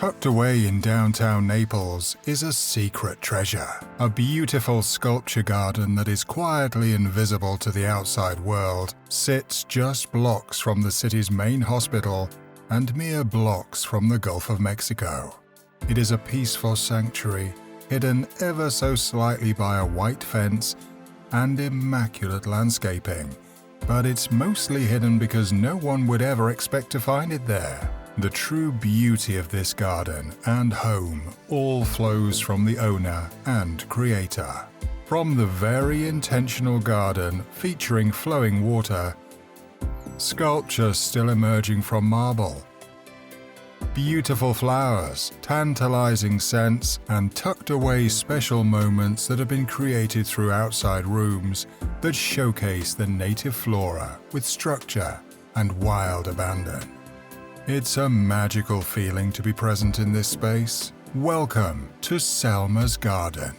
Tucked away in downtown Naples is a secret treasure, a beautiful sculpture garden that is quietly invisible to the outside world, sits just blocks from the city's main hospital and mere blocks from the Gulf of Mexico. It is a peaceful sanctuary, hidden ever so slightly by a white fence and immaculate landscaping, but it's mostly hidden because no one would ever expect to find it there. The true beauty of this garden and home all flows from the owner and creator. From the very intentional garden featuring flowing water, sculpture still emerging from marble, beautiful flowers, tantalizing scents, and tucked away special moments that have been created through outside rooms that showcase the native flora with structure and wild abandon. It's a magical feeling to be present in this space. Welcome to Selma's Garden.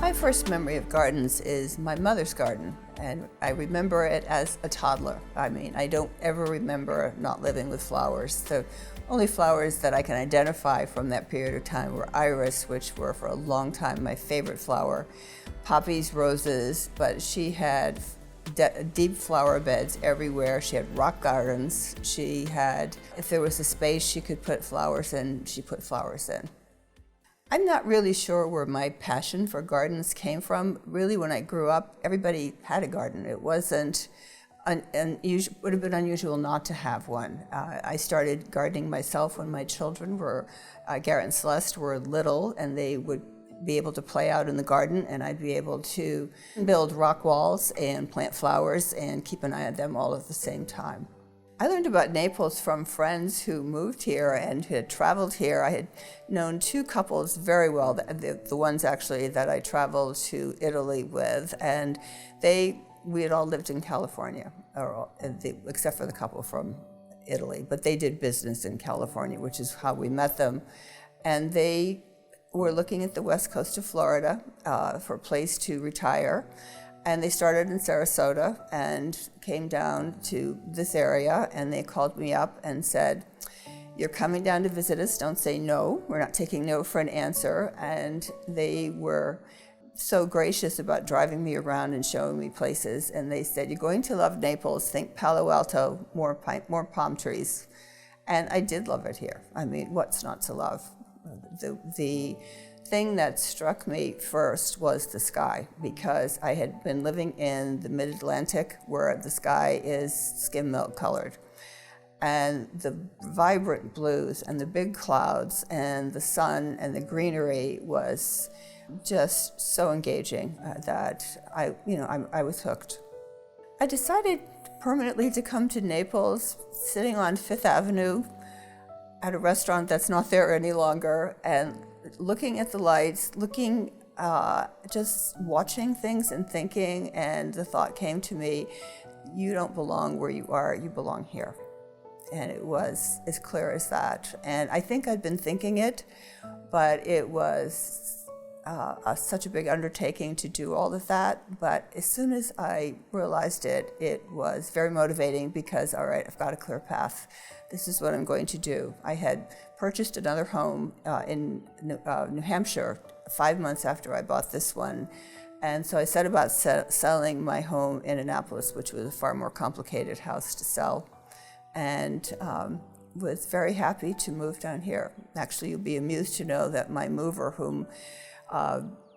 My first memory of gardens is my mother's garden, and I remember it as a toddler. I don't ever remember not living with flowers. The only flowers that I can identify from that period of time were iris, which were for a long time my favorite flower, poppies, roses, but she had deep flower beds everywhere. She had rock gardens. She had, if there was a space she could put flowers in, she put flowers in. I'm not really sure where my passion for gardens came from. Really, when I grew up, everybody had a garden. It wasn't would have been unusual not to have one. I started gardening myself when my children were, Garrett and Celeste were little, and they would be able to play out in the garden, and I'd be able to build rock walls and plant flowers and keep an eye on them all at the same time. I learned about Naples from friends who moved here and who had traveled here. I had known two couples very well, the ones actually that I traveled to Italy with, and we had all lived in California, except for the couple from Italy, but they did business in California, which is how we met them. And they were looking at the west coast of Florida for a place to retire. And they started in Sarasota and came down to this area, and they called me up and said, "You're coming down to visit us, don't say no. We're not taking no for an answer." And they were so gracious about driving me around and showing me places. And they said, "You're going to love Naples, think Palo Alto, more palm trees." And I did love it here. What's not to love? The thing that struck me first was the sky, because I had been living in the mid-Atlantic where the sky is skim milk colored. And the vibrant blues and the big clouds and the sun and the greenery was just so engaging that I was hooked. I decided permanently to come to Naples, sitting on Fifth Avenue at a restaurant that's not there any longer, and looking at the lights, just watching things and thinking, and the thought came to me, you don't belong where you are, you belong here. And it was as clear as that. And I think I'd been thinking it, but it was such a big undertaking to do all of that. But as soon as I realized it, it was very motivating because, all right, I've got a clear path. This is what I'm going to do. I had purchased another home in New Hampshire 5 months after I bought this one. And so I set about selling my home in Naples, which was a far more complicated house to sell. And was very happy to move down here. Actually, you'll be amused to know that my mover, whom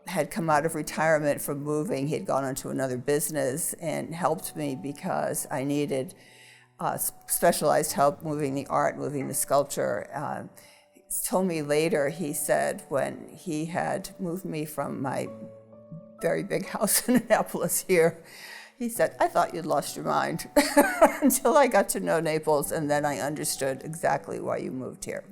had come out of retirement from moving, he had gone on to another business and helped me because I needed specialized help moving the art, moving the sculpture. He told me later, he said, when he had moved me from my very big house in Naples here, he said, I thought you'd lost your mind until I got to know Naples, and then I understood exactly why you moved here.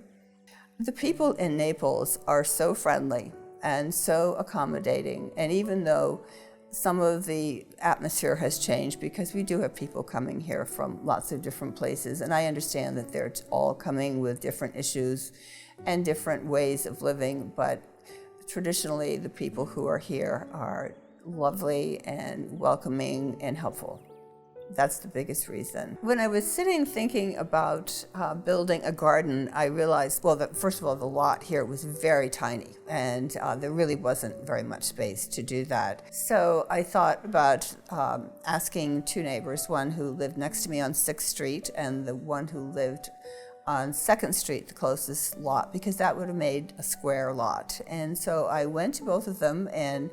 The people in Naples are so friendly and so accommodating, and even though some of the atmosphere has changed, because we do have people coming here from lots of different places, and I understand that they're all coming with different issues and different ways of living, but traditionally the people who are here are lovely and welcoming and helpful. That's the biggest reason. When I was sitting thinking about building a garden, I realized, well, that first of all, the lot here was very tiny, and there really wasn't very much space to do that. So I thought about asking two neighbors, one who lived next to me on 6th Street and the one who lived on 2nd Street, the closest lot, because that would have made a square lot. And so I went to both of them and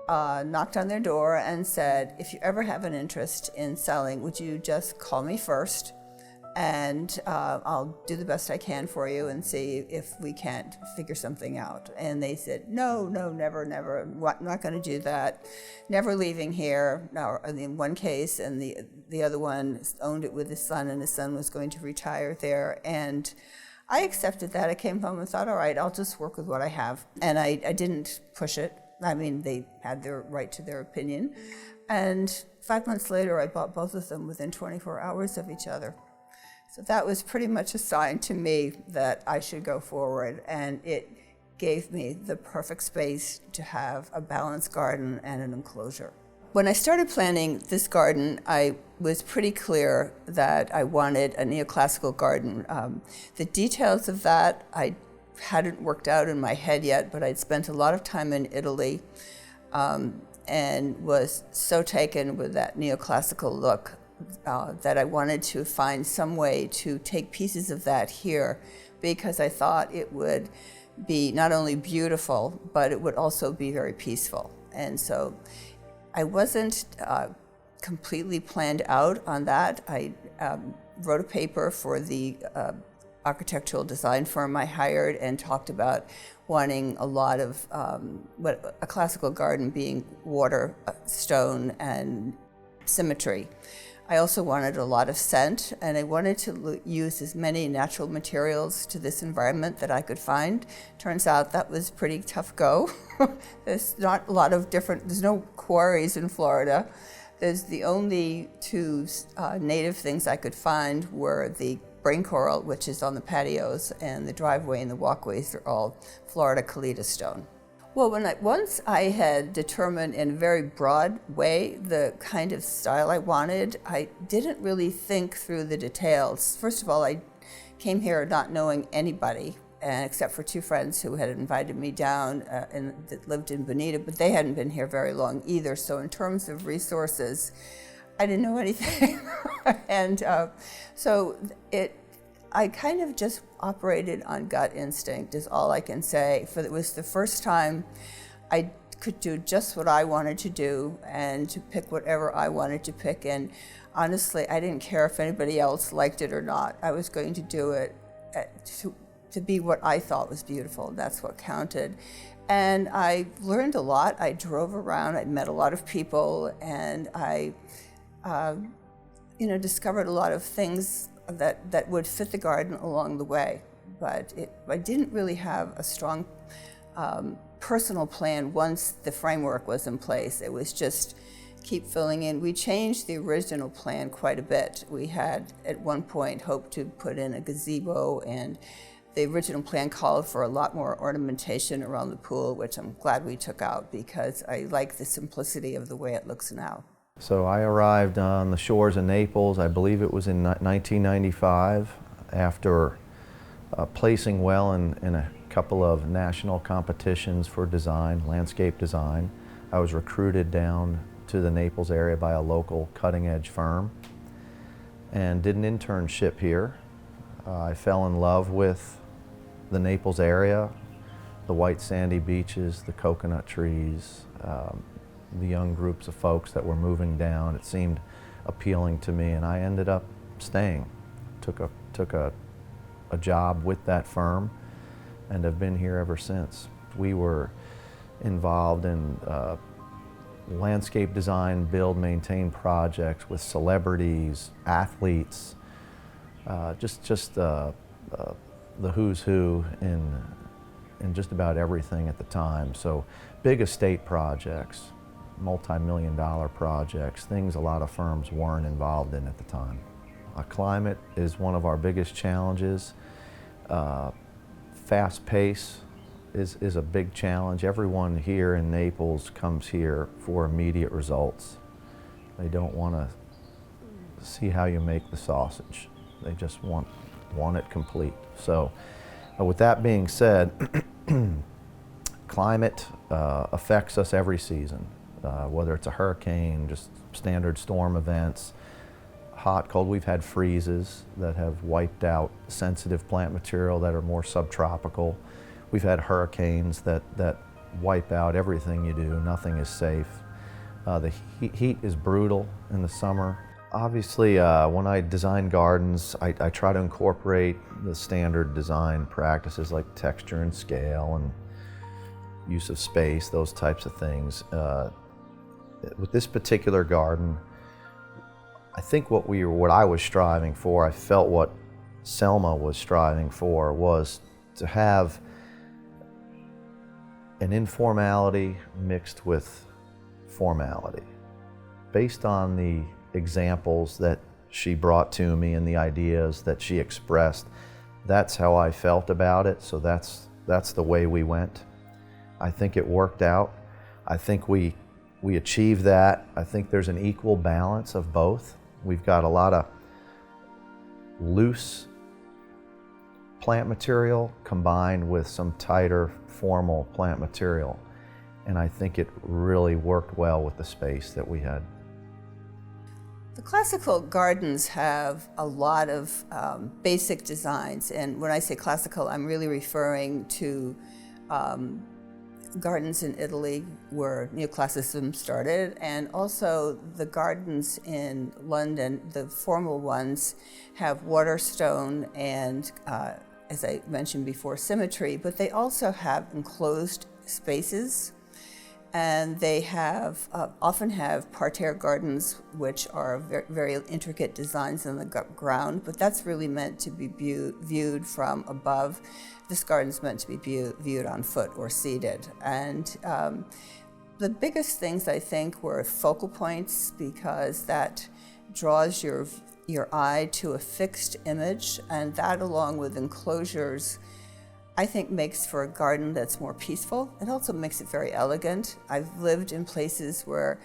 knocked on their door and said, if you ever have an interest in selling, would you just call me first, and I'll do the best I can for you and see if we can't figure something out. And they said, no, never, I'm not going to do that, never leaving here. Now, in one case, and the other one owned it with his son, and his son was going to retire there. And I accepted that. I came home and thought, all right, I'll just work with what I have. And I didn't push it. I mean, they had their right to their opinion. And 5 months later, I bought both of them within 24 hours of each other. So that was pretty much a sign to me that I should go forward. And it gave me the perfect space to have a balanced garden and an enclosure. When I started planning this garden, I was pretty clear that I wanted a neoclassical garden. The details of that I hadn't worked out in my head yet, but I'd spent a lot of time in Italy and was so taken with that neoclassical look that I wanted to find some way to take pieces of that here, because I thought it would be not only beautiful, but it would also be very peaceful. And so I wasn't completely planned out on that. I wrote a paper for the architectural design firm I hired and talked about wanting a lot of what a classical garden being water, stone, and symmetry. I also wanted a lot of scent, and I wanted to use as many natural materials to this environment that I could find. Turns out that was pretty tough go. There's not a lot of there's no quarries in Florida. There's the only two native things I could find were the brain coral, which is on the patios, and the driveway and the walkways are all Florida Calita stone. Well, once I had determined in a very broad way the kind of style I wanted, I didn't really think through the details. First of all, I came here not knowing anybody, except for two friends who had invited me down and that lived in Bonita, but they hadn't been here very long either. So in terms of resources, I didn't know anything. And I kind of just operated on gut instinct is all I can say. It was the first time I could do just what I wanted to do and to pick whatever I wanted to pick. And honestly, I didn't care if anybody else liked it or not. I was going to do it to be what I thought was beautiful. That's what counted. And I learned a lot. I drove around, I met a lot of people, and I discovered a lot of things that would fit the garden along the way. But I didn't really have a strong personal plan once the framework was in place. It was just keep filling in. We changed the original plan quite a bit. We had at one point hoped to put in a gazebo, and the original plan called for a lot more ornamentation around the pool, which I'm glad we took out because I like the simplicity of the way it looks now. So I arrived on the shores of Naples, I believe it was in 1995, after placing well in a couple of national competitions for design, landscape design. I was recruited down to the Naples area by a local cutting-edge firm and did an internship here. I fell in love with the Naples area, the white sandy beaches, the coconut trees, the young groups of folks that were moving down. It seemed appealing to me, and I ended up staying. Took a job with that firm and have been here ever since. We were involved in landscape design, build, maintain projects with celebrities, athletes, just the who's who in just about everything at the time. So big estate projects, multi-million-dollar projects, things a lot of firms weren't involved in at the time. Climate is one of our biggest challenges. Fast pace is a big challenge. Everyone here in Naples comes here for immediate results. They don't want to see how you make the sausage. They just want it complete. So with that being said, climate affects us every season, whether it's a hurricane, just standard storm events, hot, cold. We've had freezes that have wiped out sensitive plant material that are more subtropical. We've had hurricanes that wipe out everything you do. Nothing is safe. The heat is brutal in the summer. Obviously, when I design gardens, I try to incorporate the standard design practices like texture and scale and use of space, those types of things. With this particular garden, I think what I was striving for, I felt what Selma was striving for, was to have an informality mixed with formality. Based on the examples that she brought to me and the ideas that she expressed, that's how I felt about it, so that's the way we went. I think it worked out. I think we achieved that. I think there's an equal balance of both. We've got a lot of loose plant material combined with some tighter, formal plant material. And I think it really worked well with the space that we had. The classical gardens have a lot of basic designs. And when I say classical, I'm really referring to gardens in Italy where neoclassicism started, and also the gardens in London, the formal ones, have water stone and, as I mentioned before, symmetry, but they also have enclosed spaces, and they have often have parterre gardens, which are very intricate designs on the ground, but that's really meant to be viewed from above. This garden's meant to be viewed on foot or seated. And the biggest things, I think, were focal points, because that draws your eye to a fixed image, and that, along with enclosures, I think makes for a garden that's more peaceful. It also makes it very elegant. I've lived in places where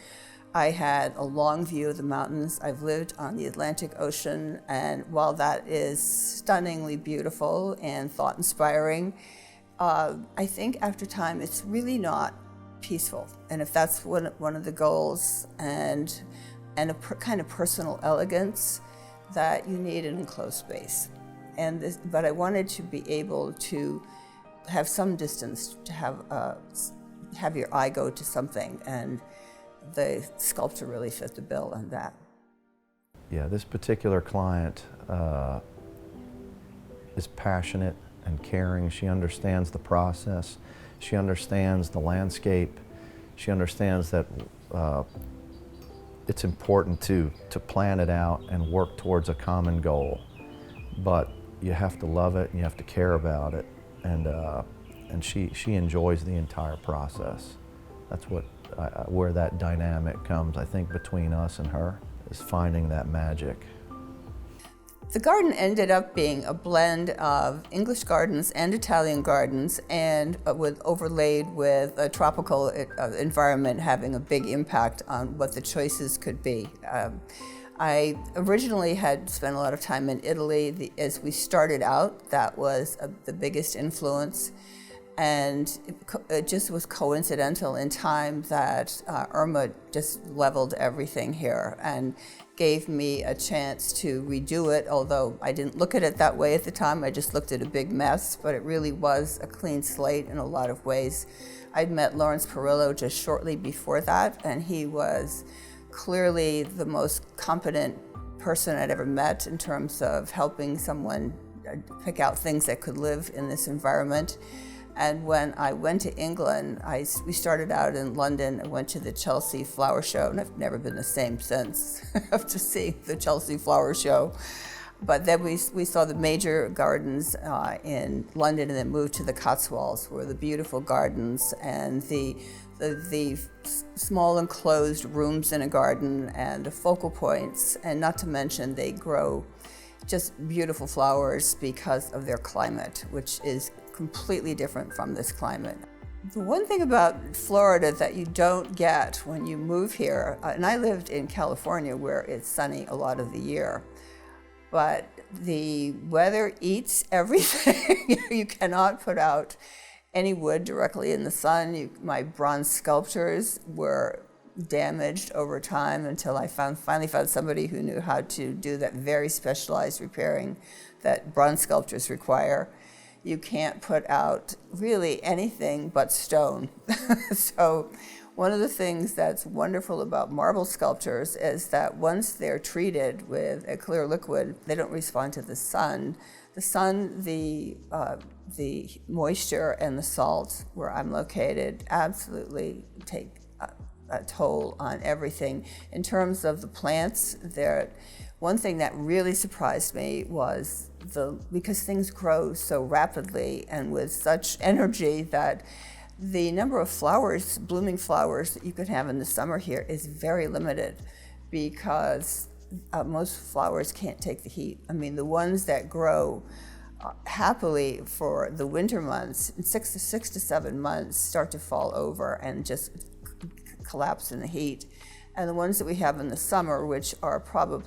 I had a long view of the mountains. I've lived on the Atlantic Ocean, and while that is stunningly beautiful and thought-inspiring, I think after time it's really not peaceful. And if that's one of the goals, and a kind of personal elegance, that you need an enclosed space. But I wanted to be able to have some distance, to have your eye go to something, and the sculpture really fit the bill on that. Yeah, this particular client is passionate and caring. She understands the process. She understands the landscape. She understands that it's important to plan it out and work towards a common goal. But you have to love it and you have to care about it. And she enjoys the entire process. That's where that dynamic comes, I think, between us and her, is finding that magic. The garden ended up being a blend of English gardens and Italian gardens, and overlaid with a tropical environment having a big impact on what the choices could be. I originally had spent a lot of time in Italy. As we started out, that was the biggest influence. And it just was coincidental in time that Irma just leveled everything here and gave me a chance to redo it, although I didn't look at it that way at the time. I just looked at a big mess, but it really was a clean slate in a lot of ways. I'd met Lawrence Perillo just shortly before that, and he was clearly the most competent person I'd ever met in terms of helping someone pick out things that could live in this environment. And when I went to England, we started out in London and went to the Chelsea Flower Show, and I've never been the same since after seeing the Chelsea Flower Show. But then we saw the major gardens in London, and then moved to the Cotswolds, where the beautiful gardens and the small enclosed rooms in a garden and the focal points, and not to mention they grow just beautiful flowers because of their climate, which is completely different from this climate. The one thing about Florida that you don't get when you move here, and I lived in California where it's sunny a lot of the year, but the weather eats everything. You cannot put out any wood directly in the sun. My bronze sculptures were damaged over time until I finally found somebody who knew how to do that very specialized repairing that bronze sculptures require. You can't put out really anything but stone. So one of the things that's wonderful about marble sculptures is that once they're treated with a clear liquid, they don't respond to the sun. The moisture and the salt where I'm located absolutely take a toll on everything. In terms of the plants, one thing that really surprised me was because things grow so rapidly and with such energy that the number of flowers, blooming flowers that you could have in the summer here is very limited, because most flowers can't take the heat. I mean, the ones that grow happily for the winter months, in 6 to 7 months, start to fall over and just collapse in the heat. And the ones that we have in the summer, which are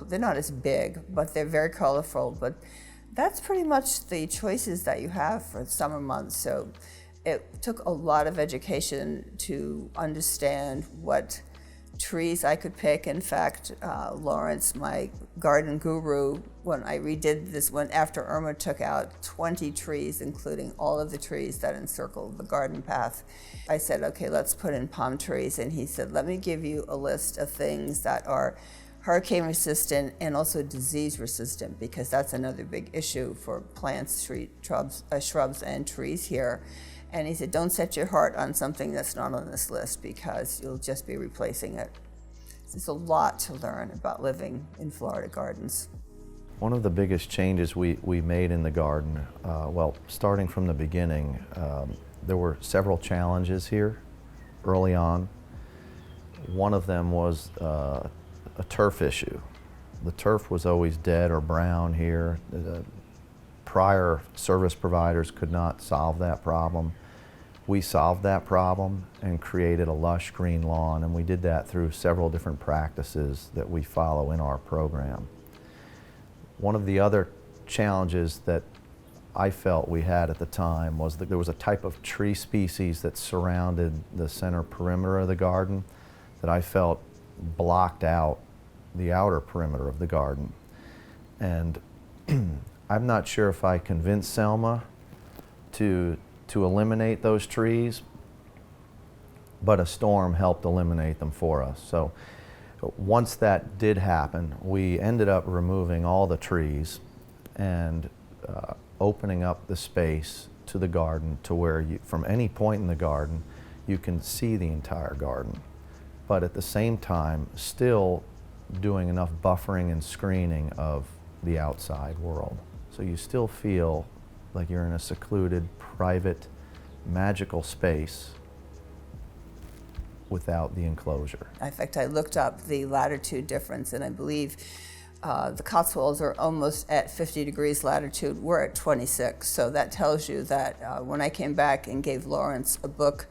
they're not as big, but they're very colorful. But that's pretty much the choices that you have for the summer months. So it took a lot of education to understand what trees I could pick. In fact, Lawrence, my garden guru, when I redid this one after Irma took out 20 trees, including all of the trees that encircled the garden path, I said, okay, let's put in palm trees. And he said, let me give you a list of things that are hurricane resistant and also disease resistant, because that's another big issue for plants, shrubs and trees here. And he said, don't set your heart on something that's not on this list, because you'll just be replacing it. There's a lot to learn about living in Florida gardens. One of the biggest changes we made in the garden, starting from the beginning, there were several challenges here early on. One of them was a turf issue. The turf was always dead or brown here. The prior service providers could not solve that problem. We solved that problem and created a lush green lawn, and we did that through several different practices that we follow in our program. One of the other challenges that I felt we had at the time was that there was a type of tree species that surrounded the center perimeter of the garden that I felt blocked out the outer perimeter of the garden. And I'm not sure if I convinced Selma to eliminate those trees, but a storm helped eliminate them for us. So once that did happen, we ended up removing all the trees and opening up the space to the garden to where from any point in the garden, you can see the entire garden. But at the same time, still doing enough buffering and screening of the outside world. So you still feel like you're in a secluded, private, magical space without the enclosure. In fact, I looked up the latitude difference, and I believe the Cotswolds are almost at 50 degrees latitude. We're at 26. So that tells you that when I came back and gave Lawrence a book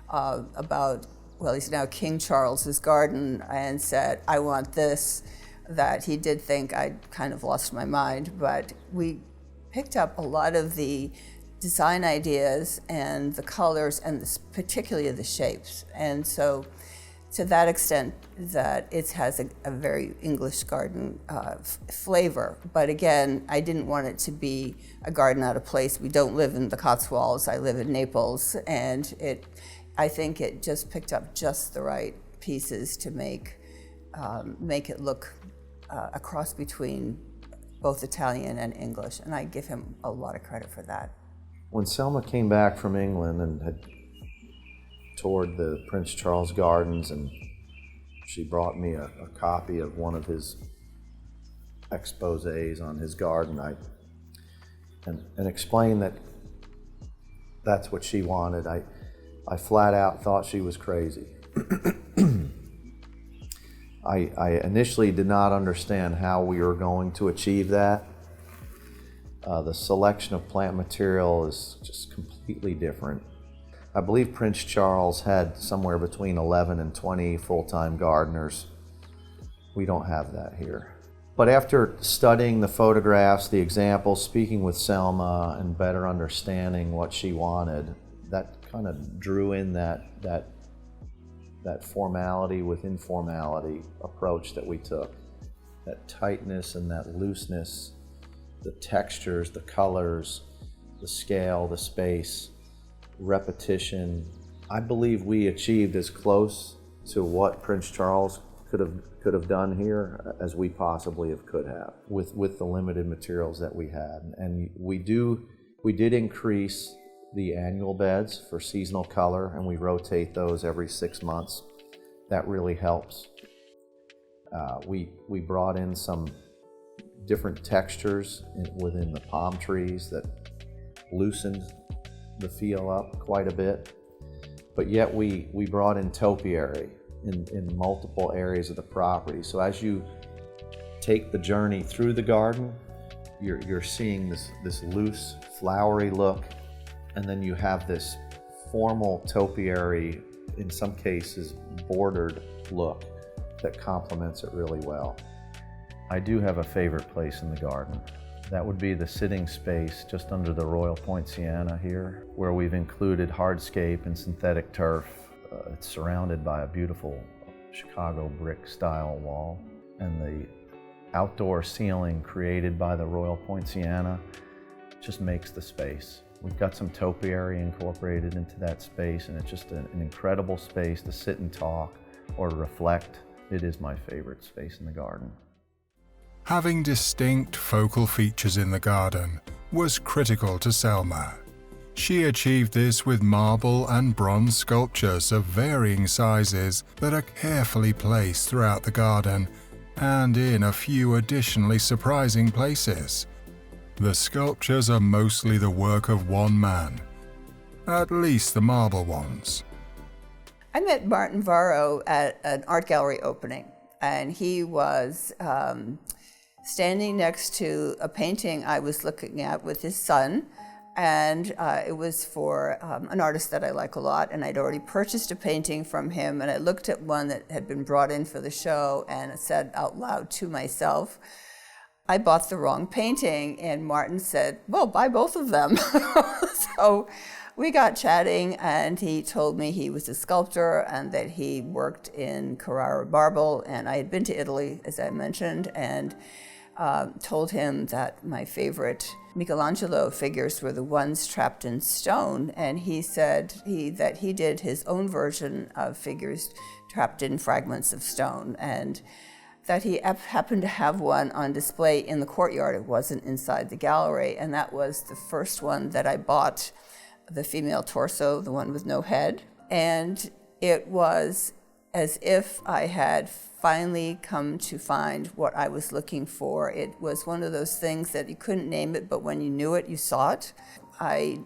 about, well, he's now King Charles's garden, and said, I want this, that he did think I'd kind of lost my mind. But we picked up a lot of the design ideas and the colors and particularly the shapes. And so to that extent, that it has a very English garden flavor. But again, I didn't want it to be a garden out of place. We don't live in the Cotswolds. I live in Naples, and I think it just picked up just the right pieces to make it look a cross between both Italian and English, and I give him a lot of credit for that. When Selma came back from England and had toured the Prince Charles Gardens, and she brought me a copy of one of his exposés on his garden, and explained that that's what she wanted. I flat out thought she was crazy. I initially did not understand how we were going to achieve that. The selection of plant material is just completely different. I believe Prince Charles had somewhere between 11 and 20 full-time gardeners. We don't have that here. But after studying the photographs, the examples, speaking with Selma, and better understanding what she wanted, that kind of drew in that formality with informality approach that we took. That tightness and that looseness, the textures, the colors, the scale, the space, repetition. I believe we achieved as close to what Prince Charles could have done here as we possibly could have with the limited materials that we had. And we did increase the annual beds for seasonal color, and we rotate those every 6 months. That really helps. We brought in some different textures within the palm trees that loosened the feel up quite a bit, but yet we brought in topiary in multiple areas of the property. So as you take the journey through the garden, you're seeing this loose, flowery look, and then you have this formal topiary, in some cases bordered look that complements it really well. I do have a favorite place in the garden. That would be the sitting space just under the Royal Poinciana here, where we've included hardscape and synthetic turf. It's surrounded by a beautiful Chicago brick style wall, and the outdoor ceiling created by the Royal Poinciana just makes the space. We've got some topiary incorporated into that space, and it's just an incredible space to sit and talk or to reflect. It is my favorite space in the garden. Having distinct focal features in the garden was critical to Selma. She achieved this with marble and bronze sculptures of varying sizes that are carefully placed throughout the garden and in a few additionally surprising places. The sculptures are mostly the work of one man, at least the marble ones. I met Martin Varro at an art gallery opening, and he was standing next to a painting I was looking at with his son, and it was for an artist that I like a lot, and I'd already purchased a painting from him, and I looked at one that had been brought in for the show, and I said out loud to myself, I bought the wrong painting. And Martin said, well, buy both of them. So we got chatting, and he told me he was a sculptor and that he worked in Carrara marble, and I had been to Italy, as I mentioned, and told him that my favorite Michelangelo figures were the ones trapped in stone, and he said that he did his own version of figures trapped in fragments of stone, and that he happened to have one on display in the courtyard. It wasn't inside the gallery, and that was the first one that I bought, the female torso, the one with no head, and it was as if I had finally come to find what I was looking for. It was one of those things that you couldn't name it, but when you knew it, you saw it. I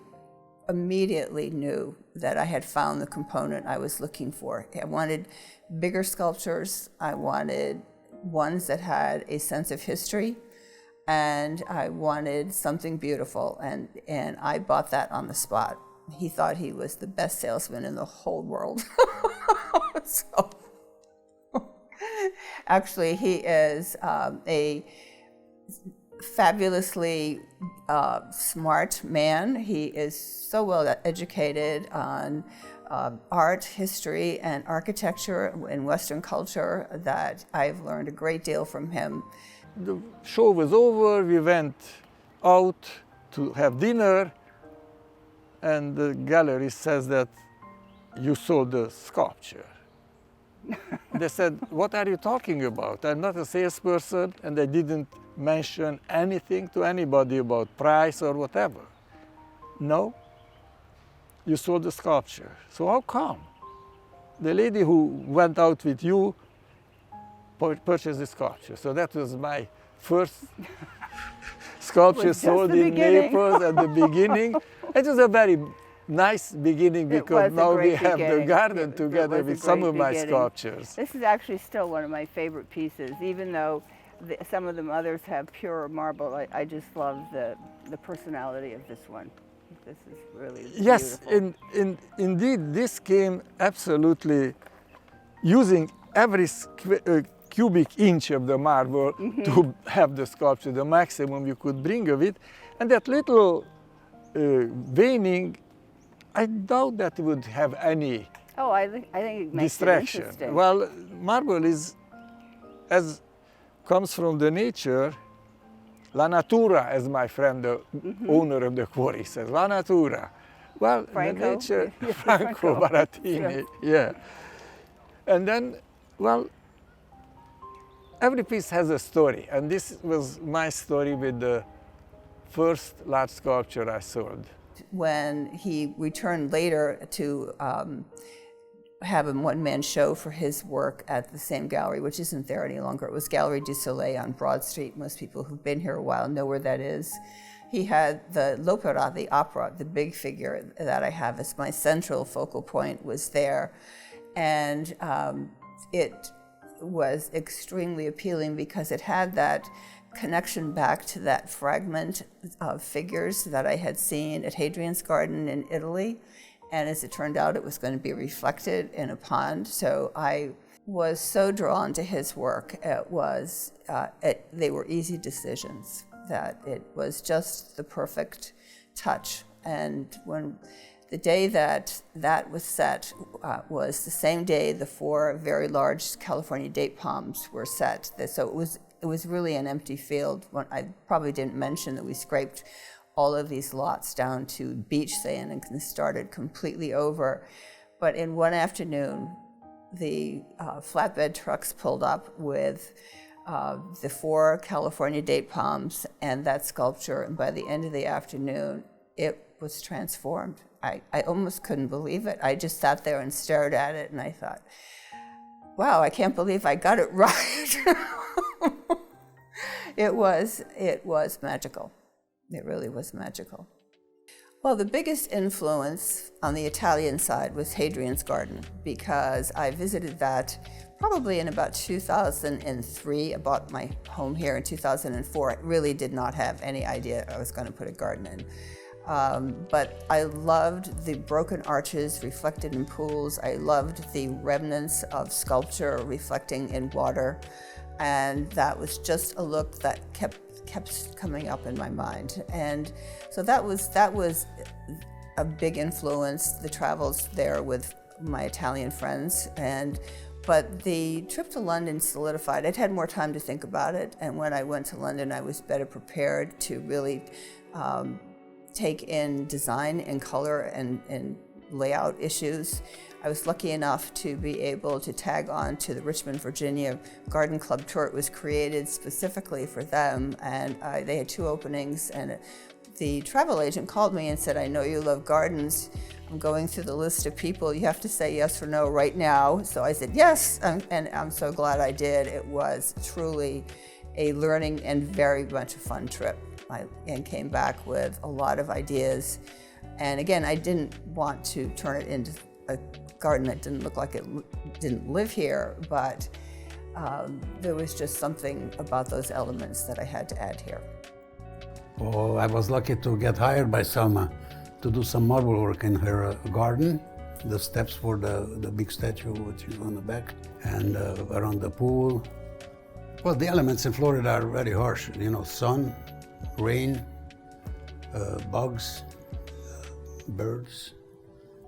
immediately knew that I had found the component I was looking for. I wanted bigger sculptures. I wanted ones that had a sense of history, and I wanted something beautiful, and I bought that on the spot. He thought he was the best salesman in the whole world. So, actually, he is a fabulously smart man. He is so well educated on art, history, and architecture in Western culture that I've learned a great deal from him. The show was over, we went out to have dinner, and the gallery says that you saw the sculpture. They said, what are you talking about? I'm not a salesperson, and I didn't mention anything to anybody about price or whatever. No, you saw the sculpture. So how come? The lady who went out with you purchased the sculpture. So that was my first sculpture sold in Naples at the beginning. It was a very nice beginning because now we have the garden together with some of my sculptures. This is actually still one of my favorite pieces, even though some of the others have pure marble. I just love the personality of this one. This is really yes, beautiful. Indeed, this came absolutely using every cubic inch of the marble to have the sculpture, the maximum you could bring of it. And that little veining, I doubt that would have any I think it makes distraction. it interesting. Well, marble is, as comes from the nature, la natura, as my friend, the owner of the quarry says, la natura. Well, Franco? the nature, Yes, Franco Barattini, yeah. And then, well, every piece has a story, and this was my story with the first large sculpture I sold. When he returned later to have a one-man show for his work at the same gallery, which isn't there any longer. It was Gallery du Soleil on Broad Street. Most people who've been here a while know where that is. He had the l'opera, the opera, the big figure that I have as my central focal point was there. And it was extremely appealing because it had that connection back to that fragment of figures that I had seen at Hadrian's Garden in Italy. And as it turned out, it was going to be reflected in a pond. So I was so drawn to his work. They were easy decisions, that it was just the perfect touch. And when the day that was set was the same day the 4 very large California date palms were set. So it was really an empty field. I probably didn't mention that we scraped all of these lots down to beach sand and started completely over. But in one afternoon, the flatbed trucks pulled up with the 4 California date palms and that sculpture, and by the end of the afternoon, it was transformed. I almost couldn't believe it. I just sat there and stared at it, and I thought, wow, I can't believe I got it right. It was magical. It really was magical. Well, the biggest influence on the Italian side was Hadrian's Garden, because I visited that probably in about 2003. I bought my home here in 2004. I really did not have any idea I was going to put a garden in. But I loved the broken arches reflected in pools. I loved the remnants of sculpture reflecting in water. And that was just a look that kept coming up in my mind. And so that was a big influence, the travels there with my Italian friends. But the trip to London solidified. I'd had more time to think about it, and when I went to London, I was better prepared to really take in design and color and layout issues. I was lucky enough to be able to tag on to the Richmond, Virginia Garden Club tour. It was created specifically for them, and they had 2 openings, and the travel agent called me and said, I know you love gardens. I'm going through the list of people. You have to say yes or no right now. So I said yes, and I'm so glad I did. It was truly a learning and very much a fun trip. And came back with a lot of ideas. And again, I didn't want to turn it into a garden that didn't look like it didn't live here, but there was just something about those elements that I had to add here. Oh, I was lucky to get hired by Selma to do some marble work in her garden, the steps for the big statue which is on the back, and around the pool. Well, the elements in Florida are very harsh, you know, sun, rain, bugs, birds.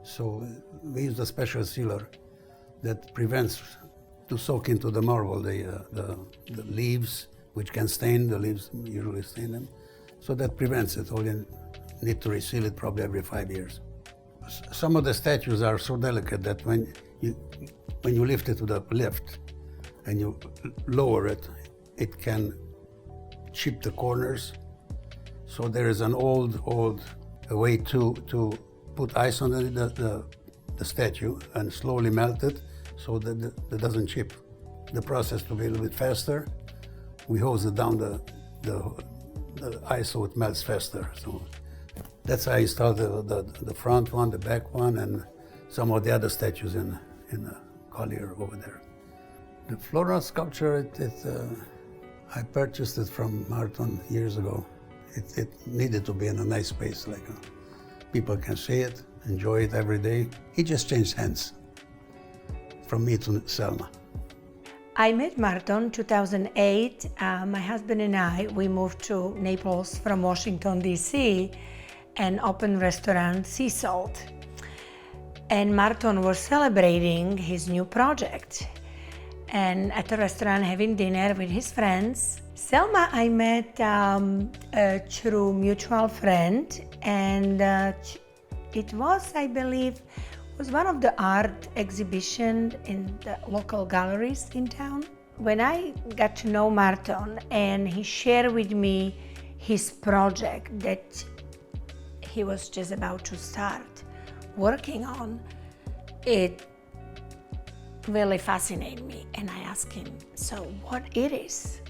So we use a special sealer that prevents to soak into the marble the leaves, which can stain, the leaves usually stain them. So that prevents it. All you need to reseal it probably every 5 years. Some of the statues are so delicate that when you lift it to the lift and you lower it, it can chip the corners. So there is an old way to put ice on the statue and slowly melt it so that it doesn't chip. The process to be a little bit faster, we hose it down the ice so it melts faster. So that's how I installed the front one, the back one, and some of the other statues in the collier over there. The flora sculpture, I purchased it from Martin years ago. It needed to be in a nice space, like people can see it, enjoy it every day. It just changed hands from me to Selma. I met Martin 2008. My husband and I, we moved to Naples from Washington, D.C. and opened restaurant Sea Salt. And Martin was celebrating his new project. And at the restaurant having dinner with his friends. Selma I met through mutual friend, and it was, I believe, was one of the art exhibitions in the local galleries in town. When I got to know Martin and he shared with me his project that he was just about to start working on, it really fascinated me. And I asked him, so what it is?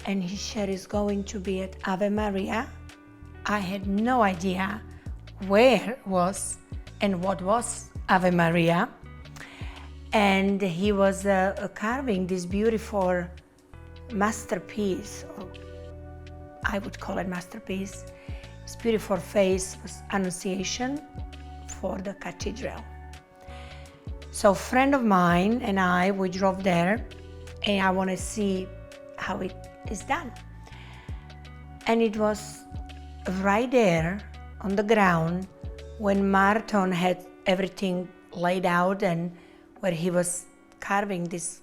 And he said it's going to be at Ave Maria. I had no idea where it was and what was Ave Maria. And he was carving this beautiful masterpiece, or I would call it masterpiece. This beautiful face was Annunciation for the cathedral. So a friend of mine and I, we drove there, and I want to see how it is done. And it was right there on the ground when Martin had everything laid out and where he was carving this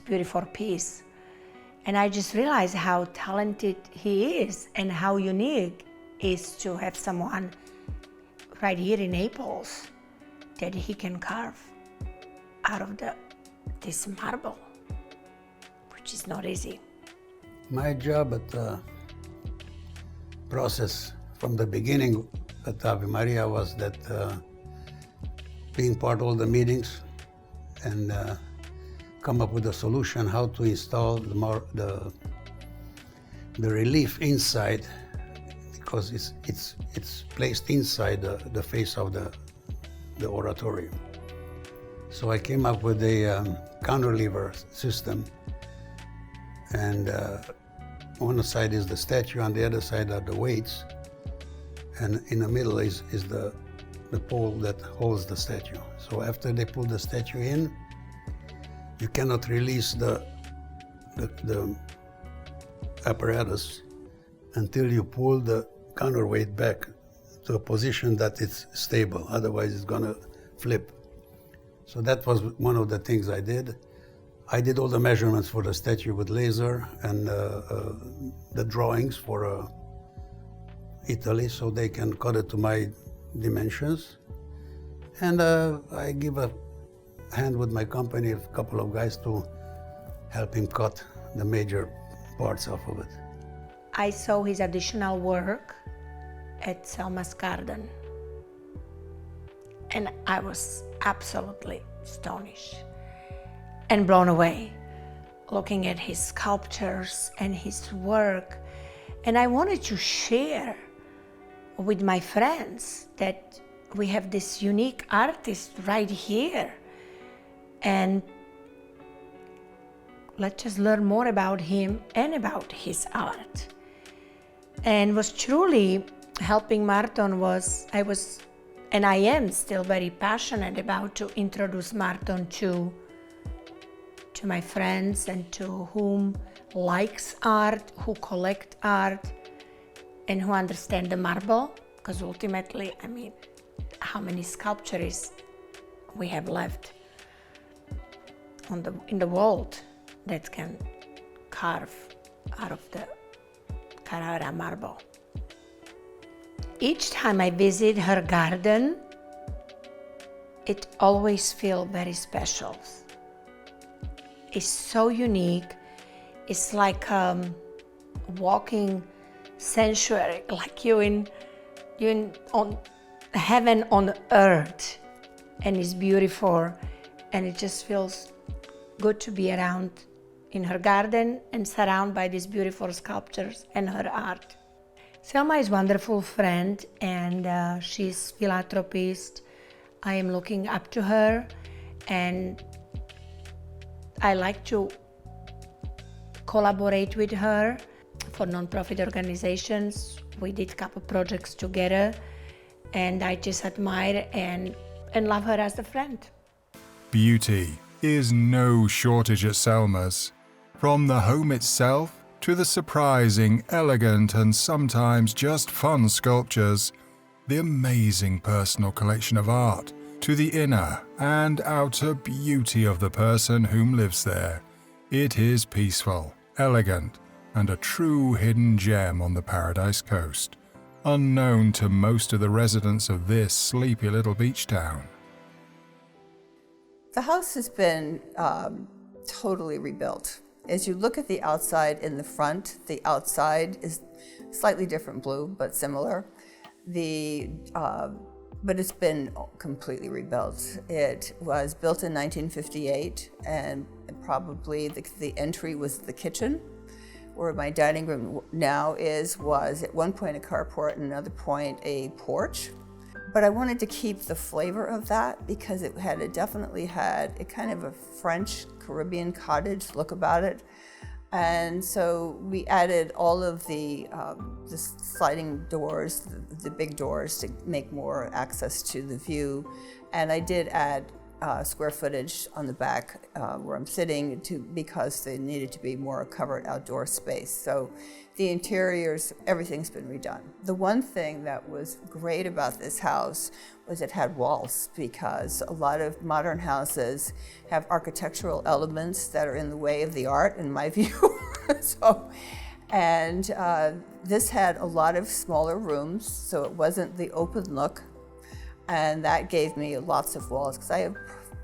beautiful piece. And I just realized how talented he is and how unique it is to have someone right here in Naples that he can carve out of this marble, which is not easy. My job at the process from the beginning at Ave Maria was that being part of all the meetings and come up with a solution how to install the relief inside, because it's placed inside the face of the oratorium. So I came up with a cantilever system, and on the side is the statue, on the other side are the weights, and in the middle is the pole that holds the statue. So after they put the statue in, you cannot release the apparatus until you pull the counterweight back to a position that it's stable, otherwise it's gonna flip. So that was one of the things I did. I did all the measurements for the statue with laser and the drawings for Italy, so they can cut it to my dimensions. And I give a hand with my company, a couple of guys, to help him cut the major parts off of it. I saw his additional work at Selma's garden. And I was absolutely astonished and blown away, looking at his sculptures and his work. And I wanted to share with my friends that we have this unique artist right here. And let's just learn more about him and about his art. And was truly helping Marton was, and I am still very passionate about to introduce Marton to my friends and to whom likes art, who collect art, and who understand the marble, because ultimately, I mean, how many sculptures we have left in the world that can carve out of the Carrara marble. Each time I visit her garden, it always feels very special. It's so unique. It's like walking sanctuary, like you're on heaven on earth, and it's beautiful, and it just feels good to be around in her garden and surrounded by these beautiful sculptures and her art. Selma is a wonderful friend, and she's philanthropist. I am looking up to her, and I like to collaborate with her for nonprofit organizations. We did a couple projects together, and I just admire and love her as a friend. Beauty is no shortage at Selma's. From the home itself to the surprising, elegant, and sometimes just fun sculptures, the amazing personal collection of art, to the inner and outer beauty of the person whom lives there. It is peaceful, elegant, and a true hidden gem on the Paradise Coast, unknown to most of the residents of this sleepy little beach town. The house has been totally rebuilt. As you look at the outside in the front, the outside is slightly different blue, but similar. But it's been completely rebuilt. It was built in 1958, and probably the entry was the kitchen, where my dining room now was at one point a carport and another point a porch. But I wanted to keep the flavor of that because it definitely had a kind of a French Caribbean cottage look about it. And so we added all of the sliding doors, the big doors, to make more access to the view. And I did add square footage on the back where I'm sitting because they needed to be more covered outdoor space. So the interiors, everything's been redone. The one thing that was great about this house was it had walls, because a lot of modern houses have architectural elements that are in the way of the art, in my view. This had a lot of smaller rooms, so it wasn't the open look. And that gave me lots of walls, because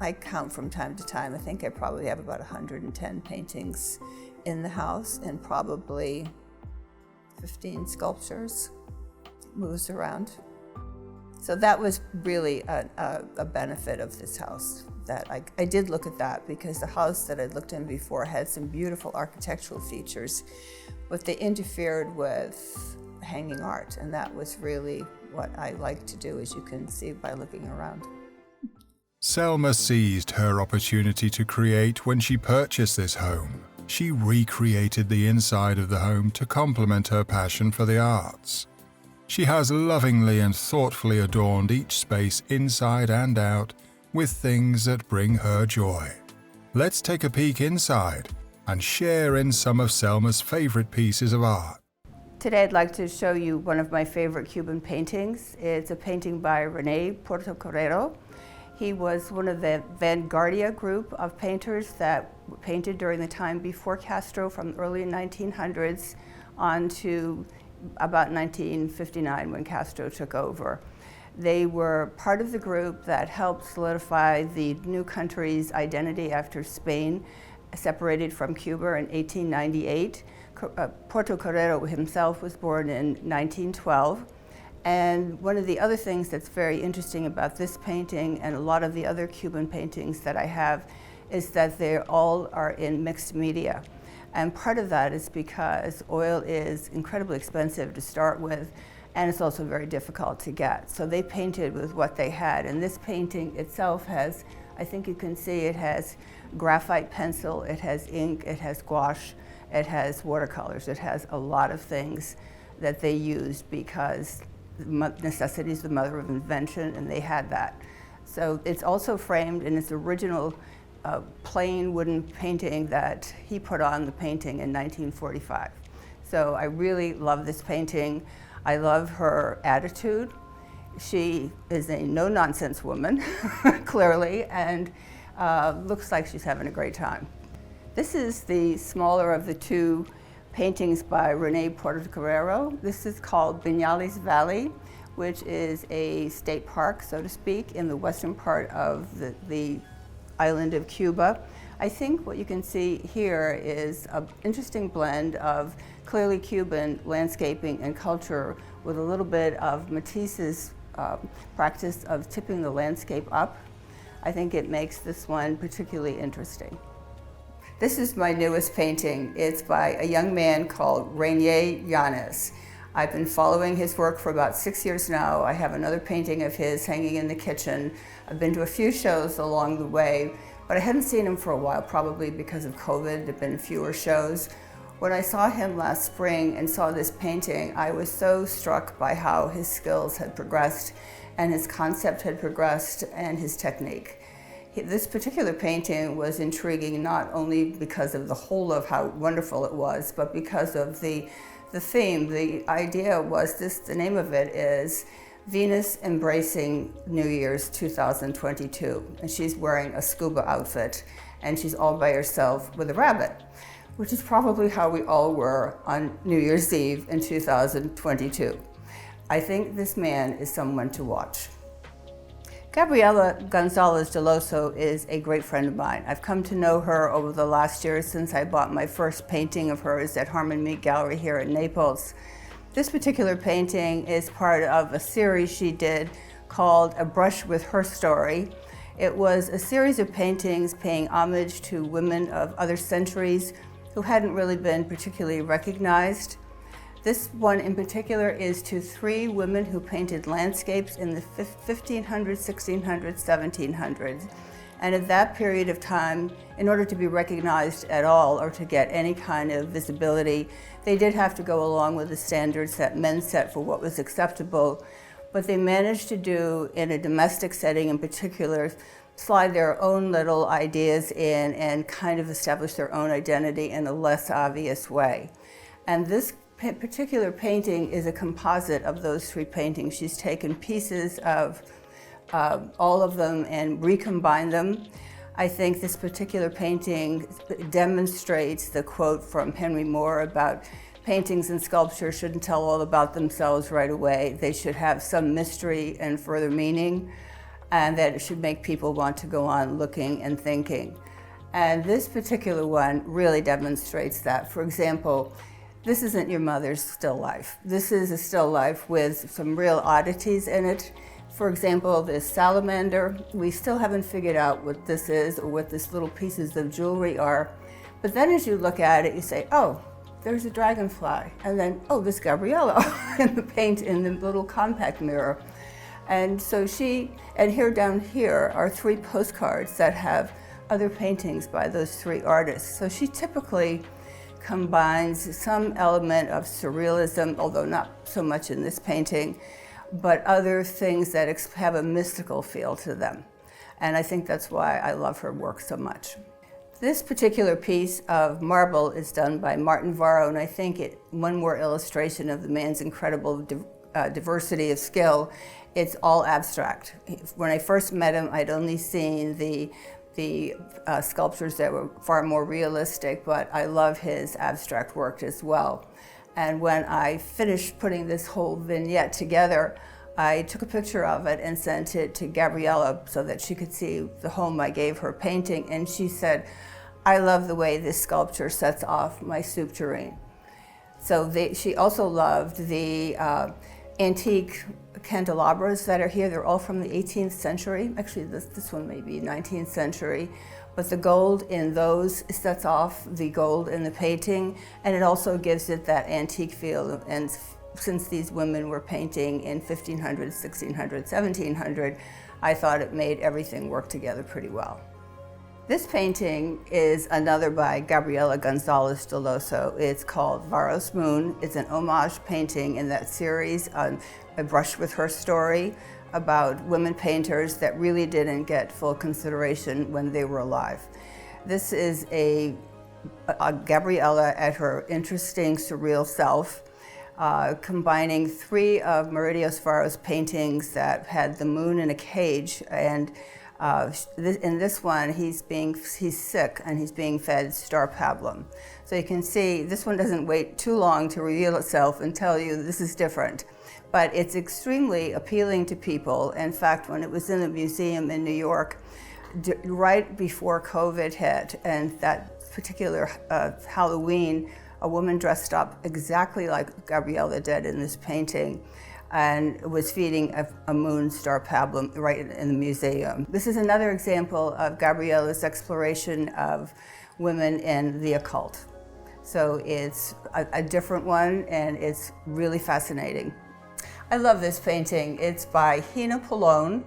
I count from time to time. I think I probably have about 110 paintings in the house, and probably 15 sculptures. It moves around. So that was really a benefit of this house, that I did look at that, because the house that I'd looked in before had some beautiful architectural features, but they interfered with hanging art, and that was really what I like to do, as you can see by looking around. Selma seized her opportunity to create when she purchased this home. She recreated the inside of the home to complement her passion for the arts. She has lovingly and thoughtfully adorned each space inside and out with things that bring her joy. Let's take a peek inside and share in some of Selma's favorite pieces of art. Today I'd like to show you one of my favorite Cuban paintings. It's a painting by René Portocarrero. He was one of the Vanguardia group of painters that painted during the time before Castro, from the early 1900s on to about 1959 when Castro took over. They were part of the group that helped solidify the new country's identity after Spain separated from Cuba in 1898. Portocarrero himself was born in 1912, And one of the other things that's very interesting about this painting and a lot of the other Cuban paintings that I have is that they all are in mixed media. And part of that is because oil is incredibly expensive to start with, and it's also very difficult to get. So they painted with what they had. And this painting itself has, I think you can see, it has graphite pencil, it has ink, it has gouache, it has watercolors, it has a lot of things that they used because necessity is the mother of invention, and they had that. So it's also framed in its original plain wooden painting that he put on the painting in 1945. So I really love this painting. I love her attitude. She is a no-nonsense woman, clearly, and looks like she's having a great time. This is the smaller of the two paintings by Rene Portocarrero. This is called Viñales Valley, which is a state park, so to speak, in the western part of the island of Cuba. I think what you can see here is an interesting blend of clearly Cuban landscaping and culture with a little bit of Matisse's practice of tipping the landscape up. I think it makes this one particularly interesting. This is my newest painting. It's by a young man called Rainier Yanez. I've been following his work for about 6 years now. I have another painting of his hanging in the kitchen. I've been to a few shows along the way, but I hadn't seen him for a while, probably because of COVID. There have been fewer shows. When I saw him last spring and saw this painting, I was so struck by how his skills had progressed and his concept had progressed and his technique. This particular painting was intriguing not only because of the whole of how wonderful it was, but because of the theme. The idea was this, the name of it is Venus Embracing New Year's 2022. And she's wearing a scuba outfit and she's all by herself with a rabbit, which is probably how we all were on New Year's Eve in 2022. I think this man is someone to watch. Gabriela Gonzalez Deloso is a great friend of mine. I've come to know her over the last year since I bought my first painting of hers at Harmon Mead Gallery here in Naples. This particular painting is part of a series she did called A Brush with Her Story. It was a series of paintings paying homage to women of other centuries who hadn't really been particularly recognized. This one in particular is to 3 women who painted landscapes in the 1500s, 1600s, 1700s. And at that period of time, in order to be recognized at all or to get any kind of visibility, they did have to go along with the standards that men set for what was acceptable. But they managed to do, in a domestic setting in particular, slide their own little ideas in and kind of establish their own identity in a less obvious way. And this particular painting is a composite of those 3 paintings. She's taken pieces of all of them and recombined them. I think this particular painting demonstrates the quote from Henry Moore about paintings and sculpture shouldn't tell all about themselves right away. They should have some mystery and further meaning, and that it should make people want to go on looking and thinking. And this particular one really demonstrates that. For example, this isn't your mother's still life. This is a still life with some real oddities in it. For example, this salamander, we still haven't figured out what this is or what these little pieces of jewelry are. But then as you look at it, you say, oh, there's a dragonfly. And then, oh, there's Gabriella in the paint in the little compact mirror. And so and here down here are 3 postcards that have other paintings by those 3 artists. So she typically combines some element of surrealism, although not so much in this painting, but other things that have a mystical feel to them. And I think that's why I love her work so much. This particular piece of marble is done by Martin Varro, and I think one more illustration of the man's incredible diversity of skill. It's all abstract. When I first met him, I'd only seen the sculptures that were far more realistic, but I love his abstract work as well. And when I finished putting this whole vignette together, I took a picture of it and sent it to Gabriella so that she could see the home I gave her painting. And she said, I love the way this sculpture sets off my soup tureen. So she also loved the antique candelabras that are here. They're all from the 18th century. Actually, this one may be 19th century. But the gold in those sets off the gold in the painting, and it also gives it that antique feel. And since these women were painting in 1500, 1600, 1700, I thought it made everything work together pretty well. This painting is another by Gabriela Gonzalez de Loso. It's called Varro's Moon. It's an homage painting in that series on A Brush with Her story about women painters that really didn't get full consideration when they were alive. This is a Gabriela at her interesting, surreal self, combining three of Meridios Varro's paintings that had the moon in a cage, and in this one he's sick and he's being fed star pablum. So you can see this one doesn't wait too long to reveal itself and tell you this is different. But it's extremely appealing to people. In fact, when it was in the museum in New York, right before COVID hit, and that particular Halloween, a woman dressed up exactly like Gabriela did in this painting and was feeding a moon star pablum right in the museum. This is another example of Gabriela's exploration of women in the occult. So it's a different one, and it's really fascinating. I love this painting. It's by Hina Polon.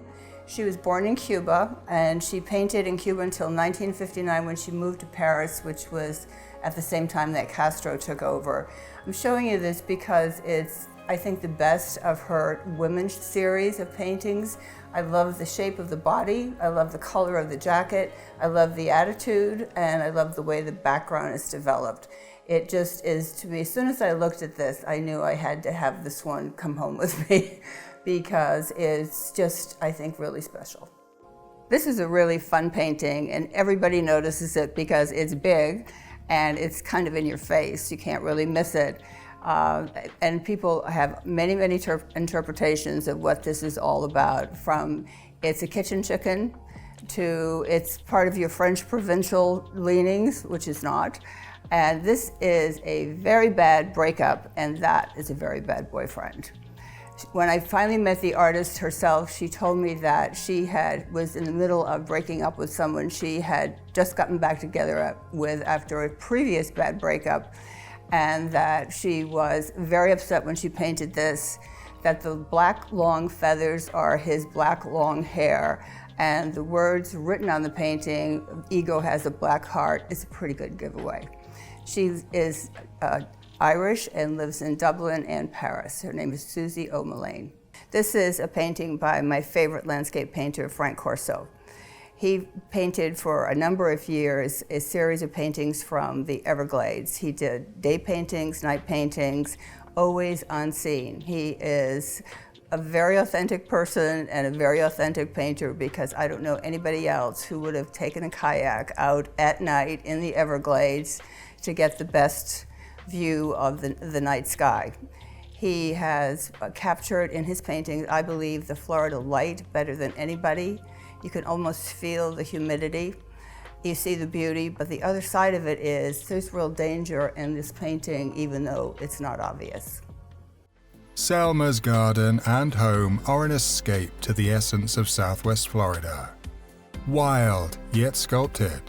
She was born in Cuba, and she painted in Cuba until 1959 when she moved to Paris, which was at the same time that Castro took over. I'm showing you this because it's, I think, the best of her women's series of paintings. I love the shape of the body, I love the color of the jacket, I love the attitude, and I love the way the background is developed. It just is, to me, as soon as I looked at this, I knew I had to have this one come home with me because it's just, I think, really special. This is a really fun painting, and everybody notices it because it's big and it's kind of in your face. You can't really miss it. And people have many, many interpretations of what this is all about, from it's a kitchen chicken to it's part of your French provincial leanings, which is not. And this is a very bad breakup, and that is a very bad boyfriend. When I finally met the artist herself, she told me that she was in the middle of breaking up with someone she had just gotten back together with after a previous bad breakup, and that she was very upset when she painted this, that the black long feathers are his black long hair, and the words written on the painting, "Ego has a black heart," is a pretty good giveaway. She is Irish and lives in Dublin and Paris. Her name is Susie O'Mullane. This is a painting by my favorite landscape painter, Frank Corso. He painted for a number of years a series of paintings from the Everglades. He did day paintings, night paintings, always unseen. He is a very authentic person and a very authentic painter, because I don't know anybody else who would have taken a kayak out at night in the Everglades to get the best view of the night sky. He has captured in his paintings, I believe, the Florida light better than anybody. You can almost feel the humidity. You see the beauty, but the other side of it is there's real danger in this painting, even though it's not obvious. Selma's garden and home are an escape to the essence of Southwest Florida. Wild, yet sculpted.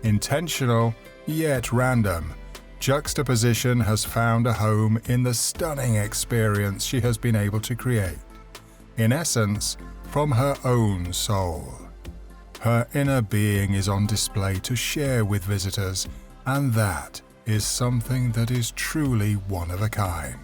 Intentional, yet random. Juxtaposition has found a home in the stunning experience she has been able to create. In essence, from her own soul. Her inner being is on display to share with visitors, and that is something that is truly one of a kind.